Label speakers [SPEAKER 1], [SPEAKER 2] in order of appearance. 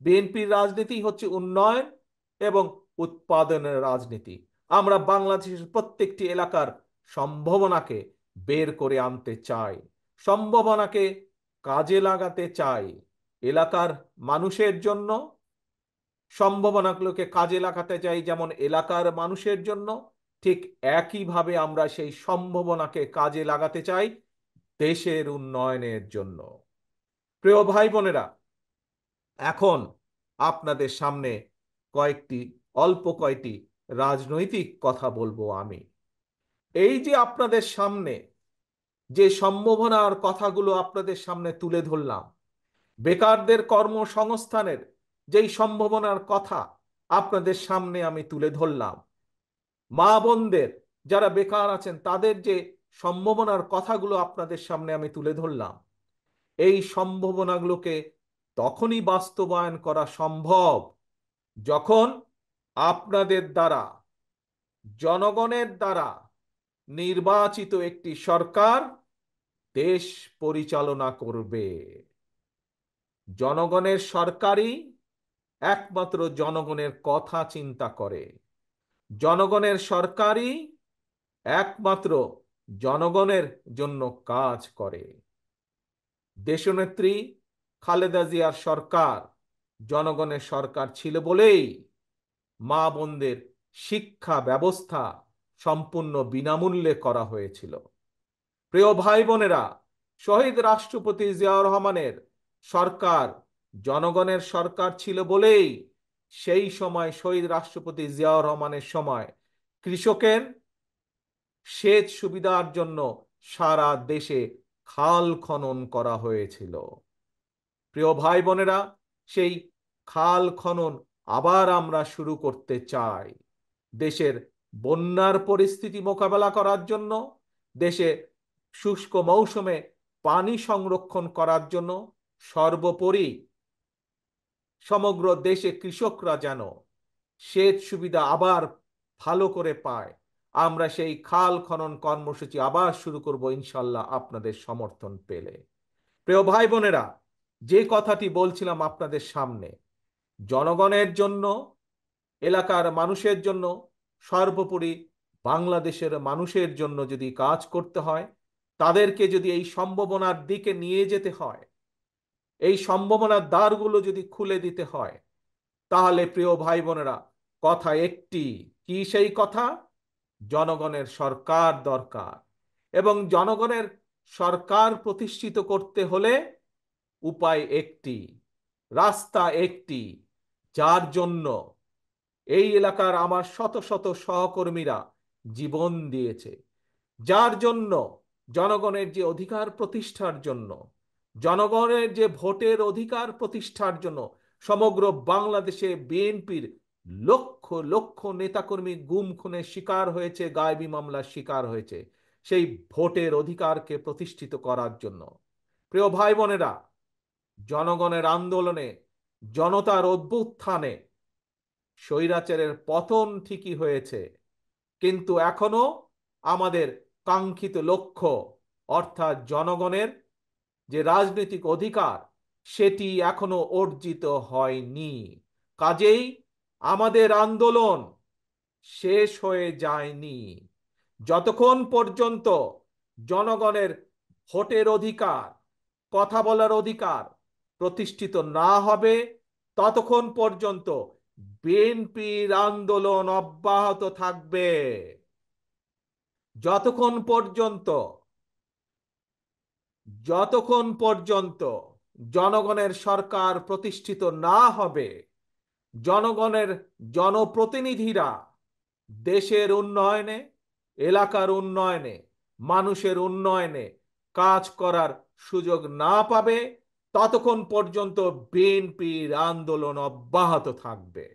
[SPEAKER 1] বিএনপির রাজনীতি হচ্ছে উন্নয়ন এবং উৎপাদনের রাজনীতি। আমরা বাংলাদেশের প্রত্যেকটি এলাকার সম্ভাবনাকে বের করে আনতে চাই, সম্ভাবনাকে কাজে লাগাতে চাই। এলাকার মানুষের জন্য সম্ভাবনাগুলোকে কাজে লাগাতে চাই, যেমন এলাকার মানুষের জন্য ঠিক একইভাবে আমরা সেই সম্ভাবনাকে কাজে লাগাতে চাই দেশের উন্নয়নের জন্য। প্রিয় ভাই বোনেরা, এখন আপনাদের সামনে অল্প কয়টি রাজনৈতিক কথা বলবো আমি। এই যে আপনাদের সামনে যে সম্ভাবনার কথাগুলো আপনাদের সামনে তুলে ধরলাম, বেকারদের কর্মসংস্থানের যেই সম্ভাবনার কথা আপনাদের সামনে আমি তুলে ধরলাম, মা বোনদের যারা বেকার আছেন তাদের যে সম্ভাবনার কথাগুলো আপনাদের সামনে আমি তুলে ধরলাম, এই সম্ভাবনাগুলোকে তখনই বাস্তবায়ন করা সম্ভব যখন আপনাদের দ্বারা, জনগণের দ্বারা নির্বাচিত একটি সরকার দেশ পরিচালনা করবে। জনগণের সরকারই একমাত্র জনগণের কথা চিন্তা করে, জনগণের সরকারই একমাত্র জনগণের জন্য কাজ করে। দেশনেত্রী খালেদা জিয়ার সরকার জনগণের সরকার ছিল বলেই মা বোনদের শিক্ষা ব্যবস্থা সম্পূর্ণ বিনামূল্যে করা হয়েছিল। প্রিয় ভাই বোনেরা, শহীদ রাষ্ট্রপতি জিয়াউর রহমানের সরকার জনগণের সরকার ছিল বলেই সেই সময় শহীদ রাষ্ট্রপতি জিয়াউর রহমানের সময় কৃষকের সেচ সুবিধার জন্য সারা দেশে খাল খনন করা হয়েছিল। প্রিয় ভাই বোনেরা, সেই খাল খনন আবার আমরা শুরু করতে চাই দেশের বন্যার পরিস্থিতি মোকাবেলা করার জন্য, দেশে শুষ্ক মৌসুমে পানি সংরক্ষণ করার জন্য, সর্বোপরি সমগ্র দেশে কৃষকরা যেন সেচ সুবিধা আবার ভালো করে পায়। আমরা সেই খাল খনন কর্মসূচি আবার শুরু করব ইনশাল্লাহ আপনাদের সমর্থন পেলে। প্রিয় ভাই বোনেরা, যে কথাটি বলছিলাম আপনাদের সামনে, জনগণের জন্য, এলাকার মানুষের জন্য, সর্বোপরি বাংলাদেশের মানুষের জন্য যদি কাজ করতে হয়, তাদেরকে যদি এই সম্ভাবনার দিকে নিয়ে যেতে হয়, এই সম্ভাবনার দ্বারগুলো যদি খুলে দিতে হয়, তাহলে প্রিয় ভাই বোনেরা কথা একটি, কি সেই কথা? জনগণের সরকার দরকার। এবং জনগণের সরকার প্রতিষ্ঠিত করতে হলে উপায় একটি, রাস্তা একটি, যার জন্য এই এলাকার আমার শত শত সহকর্মীরা জীবন দিয়েছে, যার জন্য জনগণের যে অধিকার প্রতিষ্ঠার জন্য, জনগণের যে ভোটের অধিকার প্রতিষ্ঠার জন্য সমগ্র বাংলাদেশে বিএনপির লক্ষ লক্ষ নেতাকর্মী গুম খুনের শিকার হয়েছে, গায়েবী মামলার শিকার হয়েছে, সেই ভোটের অধিকারকে প্রতিষ্ঠিত করার জন্য। প্রিয় ভাই বোনেরা, জনগণের আন্দোলনে, জনতার অভ্যুত্থানে স্বৈরাচারের পতন ঠিকই হয়েছে, কিন্তু এখনো আমাদের কাঙ্ক্ষিত লক্ষ্য অর্থাৎ জনগণের যে রাজনৈতিক অধিকার সেটি এখনো অর্জিত হয়নি। কাজেই আমাদের আন্দোলন শেষ হয়ে যায়নি। যতক্ষণ পর্যন্ত জনগণের ভোটের অধিকার, কথা বলার অধিকার প্রতিষ্ঠিত না হবে, ততক্ষণ পর্যন্ত বিএনপির আন্দোলন অব্যাহত থাকবে। যতক্ষণ পর্যন্ত যতক্ষণ পর্যন্ত জনগণের সরকার প্রতিষ্ঠিত না হবে, জনগণের জনপ্রতিনিধিরা দেশের উন্নয়নে, এলাকার উন্নয়নে, মানুষের উন্নয়নে কাজ করার সুযোগ না পাবে, ততক্ষণ পর্যন্ত বিএনপির আন্দোলন অব্যাহত থাকবে।